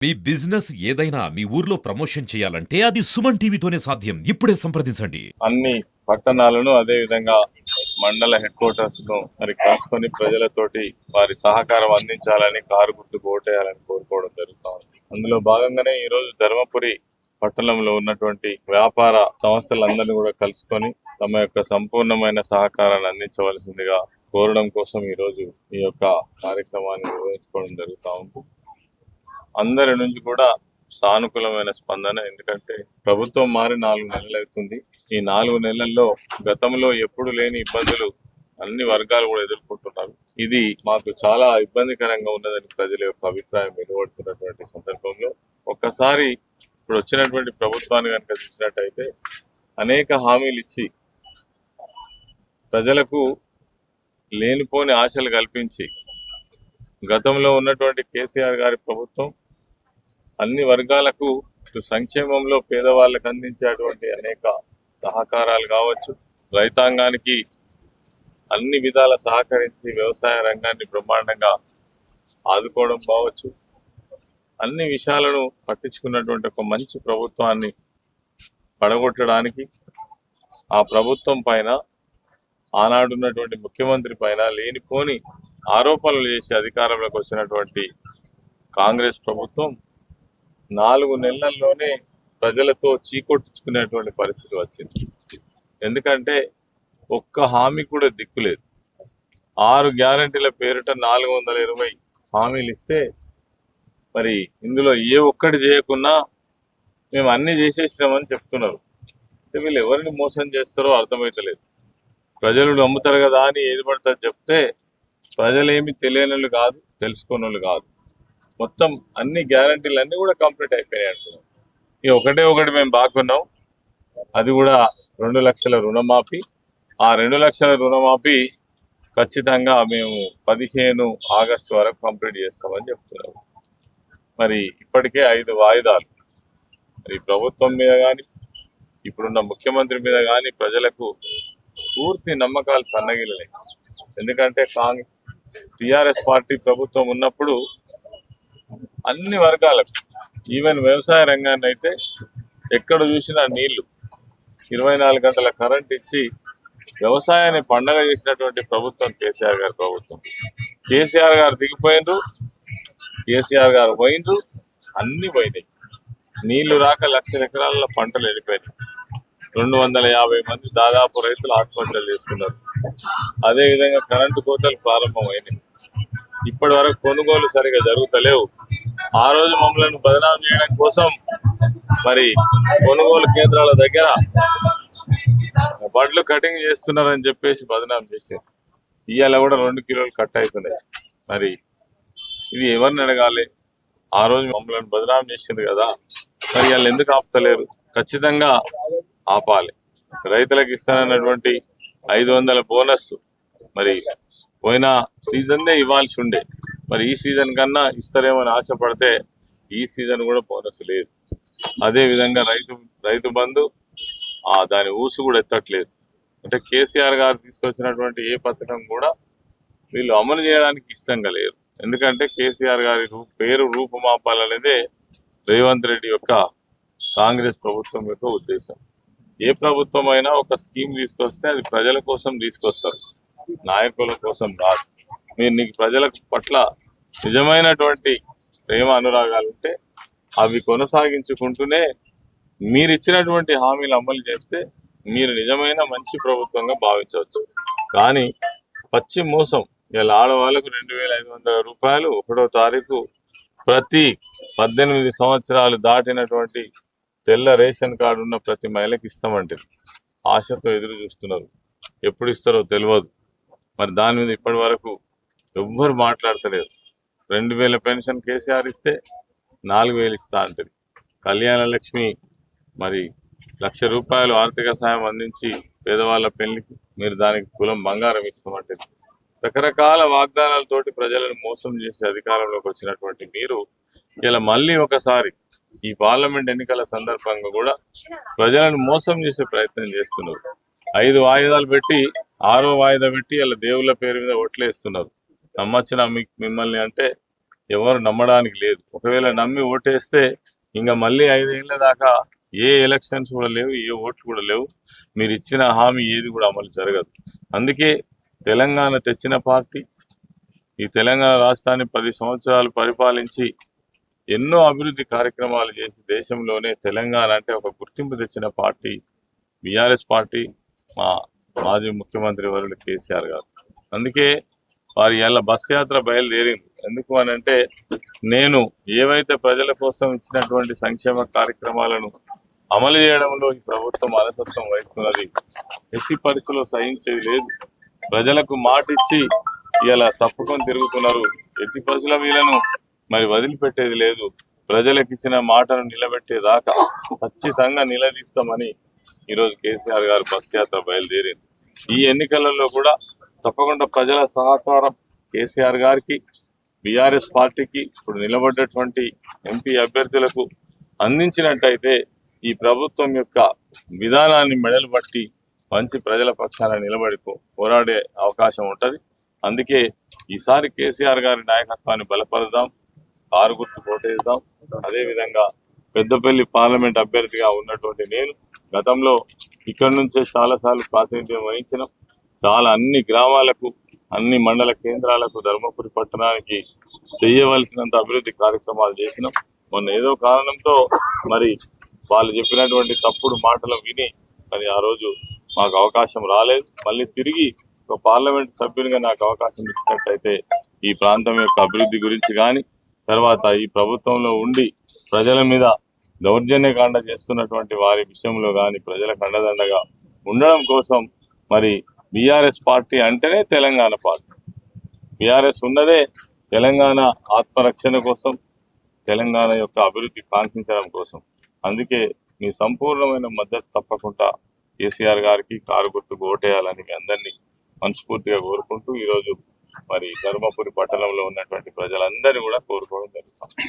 మీ business ఏదైనా మీ ఊర్లో promotion చేయాలంటే అది సుమన్ టీవీతోనే సాధ్యం. ఇప్పుడే సంప్రదించండి. అన్ని పట్టణాలను అదే విధంగా మండల హెడ్ క్వార్టర్స్ ను మరి కలుసుకొని ప్రజలతోటి వారి సహకారం అందించాలని కారు గుర్తుకు ఓటేయాలని కోరుకోవడం జరుగుతుంది. అందులో భాగంగానే ఈ రోజు ధర్మపురి పట్టణంలో ఉన్నటువంటి వ్యాపార సంస్థలందరినీ కూడా కలుసుకొని తమ యొక్క సంపూర్ణమైన సహకారాన్ని అందించవలసిందిగా కోరడం కోసం ఈ రోజు ఈ యొక్క కార్యక్రమాన్ని నిర్వహించుకోవడం జరుగుతూ ఉంది. అందరి నుంచి కూడా సానుకూలమైన స్పందన. ఎందుకంటే ప్రభుత్వం మారి 4 నెలలు అవుతుంది. ఈ 4 నెలల్లో గతంలో ఎప్పుడు లేని ఇబ్బందులు అన్ని వర్గాలు కూడా ఎదుర్కొంటున్నారు. ఇది మాకు చాలా ఇబ్బందికరంగా ఉన్నదని ప్రజల యొక్క అభిప్రాయం వెలువడుతున్నటువంటి సందర్భంలో ఒక్కసారి ఇప్పుడు వచ్చినటువంటి ప్రభుత్వాన్ని కనుక చూసినట్టయితే అనేక హామీలు ఇచ్చి ప్రజలకు లేనిపోని ఆశలు కల్పించి గతంలో ఉన్నటువంటి కేసీఆర్ గారి ప్రభుత్వం అన్ని వర్గాలకు సంక్షేమంలో పేదవాళ్ళకు అందించేటువంటి అనేక సహకారాలు కావచ్చు, రైతాంగానికి అన్ని విధాల సహకరించి వ్యవసాయ రంగాన్ని బ్రహ్మాండంగా ఆదుకోవడం కావచ్చు, అన్ని విషయాలను పట్టించుకున్నటువంటి ఒక మంచి ప్రభుత్వాన్ని పడగొట్టడానికి ఆ ప్రభుత్వం పైన ఆనాడున్నటువంటి ముఖ్యమంత్రి పైన లేనిపోని ఆరోపణలు చేసి అధికారంలోకి వచ్చినటువంటి కాంగ్రెస్ ప్రభుత్వం 4 నెలల్లోనే ప్రజలతో చీకొట్టించుకునేటువంటి పరిస్థితి వచ్చింది. ఎందుకంటే ఒక్క హామీ కూడా దిక్కులేదు. 6 గ్యారంటీల పేరిట 420 హామీలు ఇస్తే మరి ఇందులో ఏ ఒక్కటి చేయకున్నా మేము అన్ని చేసేసినామని చెప్తున్నారు. వీళ్ళు ఎవరిని మోసం చేస్తారో అర్థమైతలేదు. ప్రజలు నమ్ముతారు కదా అని ఏది పడుతుంది చెప్తే ప్రజలేమి తెలియని కాదు, తెలుసుకోని కాదు. మొత్తం అన్ని గ్యారంటీలు అన్ని కూడా కంప్లీట్ అయిపోయాయి అంటున్నాం. ఇక ఒకటి మేము బాగున్నాం, అది కూడా 2 లక్షల రుణమాఫీ. ఆ 2 లక్షల రుణమాఫీ ఖచ్చితంగా మేము 15 ఆగస్టు వరకు కంప్లీట్ చేస్తామని చెప్తున్నాం. మరి ఇప్పటికే 5 వాయిదాలు మరి ప్రభుత్వం మీద కానీ ఇప్పుడున్న ముఖ్యమంత్రి మీద కానీ ప్రజలకు పూర్తి నమ్మకాలు సన్నగిలినాయి. ఎందుకంటే టిఆర్ఎస్ పార్టీ ప్రభుత్వం ఉన్నప్పుడు అన్ని వర్గాలకు ఈవెన్ వ్యవసాయ రంగాన్ని అయితే ఎక్కడ చూసినా నీళ్లు 24 గంటల కరెంట్ ఇచ్చి వ్యవసాయాన్ని పండగ చేసినటువంటి ప్రభుత్వం కేసీఆర్ గారి ప్రభుత్వం. కేసీఆర్ గారు దిగిపోయిండ్రు, కేసీఆర్ గారు పోయిండ్రు, అన్ని పోయినాయి. నీళ్లు రాక 1,00,000 ఎకరాల పంటలు వెళ్ళిపోయినాయి. 250 మంది దాదాపు రైతులు ఆత్మహత్యలు చేసుకున్నారు. అదేవిధంగా కరెంటు కోతలు ప్రారంభమైనాయి. ఇప్పటి వరకు కొనుగోలు సరిగా జరుగుతలేవు. ఆ రోజు మమ్మల్ని బదనాం చేయడం కోసం మరి కొనుగోలు కేంద్రాల దగ్గర బడ్లు కటింగ్ చేస్తున్నారని చెప్పేసి బదనాం చేశారు. ఇవాళ కూడా 2 కిలోలు కట్ అవుతున్నాయి. మరి ఇది ఎవరిని అడగాలి? ఆ రోజు మమ్మల్ని బదనాం చేసింది కదా, మరి వాళ్ళు ఎందుకు ఆపుతలేరు? ఖచ్చితంగా ఆపాలి. రైతులకు ఇస్తానన్నటువంటి 500 బోనస్ మరి పోయిన సీజన్నే ఇవ్వాల్సి ఉండే, మరి ఈ సీజన్ కన్నా ఇస్తారేమని ఆశపడితే ఈ సీజన్ కూడా బోనస్ లేదు. అదే విధంగా రైతు బంధు దాని ఊసు కూడా ఎత్తట్లేదు. అంటే కేసీఆర్ గారు తీసుకొచ్చినటువంటి ఏ పథకం కూడా వీళ్ళు అమలు చేయడానికి ఇష్టంగా లేరు. ఎందుకంటే కేసీఆర్ గారి పేరు రూపుమాపాలనేదే రేవంత్ రెడ్డి యొక్క కాంగ్రెస్ ప్రభుత్వం యొక్క ఉద్దేశం. ఏ ప్రభుత్వం అయినా ఒక స్కీమ్ తీసుకొస్తే అది ప్రజల కోసం తీసుకొస్తారు, నాయకుల కోసం కాదు. నీకు ప్రజల పట్ల నిజమైనటువంటి ప్రేమ అనురాగాలు ఉంటే అవి కొనసాగించుకుంటూనే మీరు ఇచ్చినటువంటి హామీలు అమలు చేస్తే మీరు నిజమైన మంచి ప్రభుత్వంగా భావించవచ్చు. కానీ పచ్చి మోసం. ఇలా ఆడవాళ్ళకు 2,500 రూపాయలు 1వ తారీఖు ప్రతి 18 సంవత్సరాలు దాటినటువంటి తెల్ల రేషన్ కార్డు ఉన్న ప్రతి మహిళకి ఇస్తామంటే ఆశతో ఎదురు చూస్తున్నారు. ఎప్పుడు ఇస్తారో తెలియదు. మరి దాని మీద ఇప్పటి వరకు ఎవ్వరు మాట్లాడతలేరు. 2,000 పెన్షన్ కేసీఆర్ ఇస్తే 4,000 ఇస్తా అంటది. కళ్యాణ లక్ష్మి మరి 1,00,000 రూపాయలు ఆర్థిక సాయం అందించి పేదవాళ్ళ పెళ్లికి మీరు దానికి కులం బంగారం ఇస్తామంటే రకరకాల వాగ్దానాలతోటి ప్రజలను మోసం చేసి అధికారంలోకి వచ్చినటువంటి మీరు ఇలా మళ్ళీ ఒకసారి ఈ పార్లమెంట్ ఎన్నికల సందర్భంగా కూడా ప్రజలను మోసం చేసే ప్రయత్నం చేస్తున్నారు. 5 వాయిదాలు పెట్టి 6వ వాయిదా పెట్టి ఇలా దేవుళ్ళ పేరు మీద ఓట్లేస్తున్నారు. నమ్మొచ్చిన మిమ్మల్ని అంటే ఎవరు నమ్మడానికి లేదు. ఒకవేళ నమ్మి ఓటేస్తే ఇంకా మళ్ళీ 5 ఏళ్ల దాకా ఏ ఎలక్షన్స్ కూడా లేవు, ఏ ఓట్లు కూడా లేవు. మీరు ఇచ్చిన హామీ ఏది కూడా అమలు జరగదు. అందుకే తెలంగాణ తెచ్చిన పార్టీ, ఈ తెలంగాణ రాష్ట్రాన్ని 10 సంవత్సరాలు పరిపాలించి ఎన్నో అభివృద్ధి కార్యక్రమాలు చేసి దేశంలోనే తెలంగాణ అంటే ఒక గుర్తింపు తెచ్చిన పార్టీ బీఆర్ఎస్ పార్టీ, మా మాజీ ముఖ్యమంత్రి వర్యులు కేసీఆర్ గారు. అందుకే వారి ఇలా బస్ యాత్ర బయలుదేరింది. ఎందుకు అని అంటే, నేను ఏవైతే ప్రజల కోసం ఇచ్చినటువంటి సంక్షేమ కార్యక్రమాలను అమలు చేయడంలో ఈ ప్రభుత్వం అలసత్వం వహిస్తున్నది, ఎట్టి పరిస్థితుల్లో సహించేది లేదు. ప్రజలకు మాటిచ్చి ఇలా తప్పుకొని తిరుగుతున్నారు. ఎట్టి పరిస్థితుల వీళ్ళను మరి వదిలిపెట్టేది లేదు. ప్రజలకు ఇచ్చిన మాటను నిలబెట్టేదాకా ఖచ్చితంగా నిలదీస్తామని ఈరోజు కేసీఆర్ గారు బస్ యాత్ర బయలుదేరింది. ఈ ఎన్నికలలో కూడా తప్పకుండా ప్రజల సహకారం కేసీఆర్ గారికి, బీఆర్ఎస్ పార్టీకి, ఇప్పుడు నిలబడ్డటువంటి ఎంపీ అభ్యర్థులకు అందించినట్టయితే ఈ ప్రభుత్వం యొక్క విధానాన్ని మెడలు పట్టి మంచి ప్రజల పక్షాన నిలబడి పోరాడే అవకాశం ఉంటుంది. అందుకే ఈసారి కేసీఆర్ గారి నాయకత్వాన్ని బలపరుద్దాం, కారు గుర్తు కోటేద్దాం. అదేవిధంగా పెద్దపల్లి పార్లమెంట్ అభ్యర్థిగా ఉన్నటువంటి నేను గతంలో ఇక్కడి నుంచే చాలాసార్లు ప్రాతినిధ్యం వహించినాం. అన్ని గ్రామాలకు, అన్ని మండల కేంద్రాలకు, ధర్మపురి పట్టణానికి చేయవలసినంత అభివృద్ధి కార్యక్రమాలు చేసినాం. మొన్న ఏదో కారణంతో మరి వాళ్ళు చెప్పినటువంటి తప్పుడు మాటలు విని మరి ఆ రోజు మాకు అవకాశం రాలేదు. మళ్ళీ తిరిగి ఒక పార్లమెంట్ సభ్యునిగా నాకు అవకాశం ఇచ్చినట్టయితే ఈ ప్రాంతం యొక్క అభివృద్ధి గురించి కానీ, తర్వాత ఈ ప్రభుత్వంలో ఉండి ప్రజల మీద దౌర్జన్యకాండ చేస్తున్నటువంటి వారి విషయంలో కానీ ప్రజలకు అండదండగా ఉండడం కోసం మరి బీఆర్ఎస్ పార్టీ అంటేనే తెలంగాణ పార్టీ. బీఆర్ఎస్ ఉన్నదే తెలంగాణ ఆత్మరక్షణ కోసం, తెలంగాణ యొక్క అభివృద్ధి కాంక్షించడం కోసం. అందుకే మీ సంపూర్ణమైన మద్దతు తప్పకుండా కేసీఆర్ గారికి, కారు గుర్తుకు ఓటేయాలని మీ అందరినీ మనస్ఫూర్తిగా కోరుకుంటూ ఈరోజు మరి ధర్మపురి పట్టణంలో ఉన్నటువంటి ప్రజలందరినీ కూడా కోరుకోవడం జరుగుతుంది.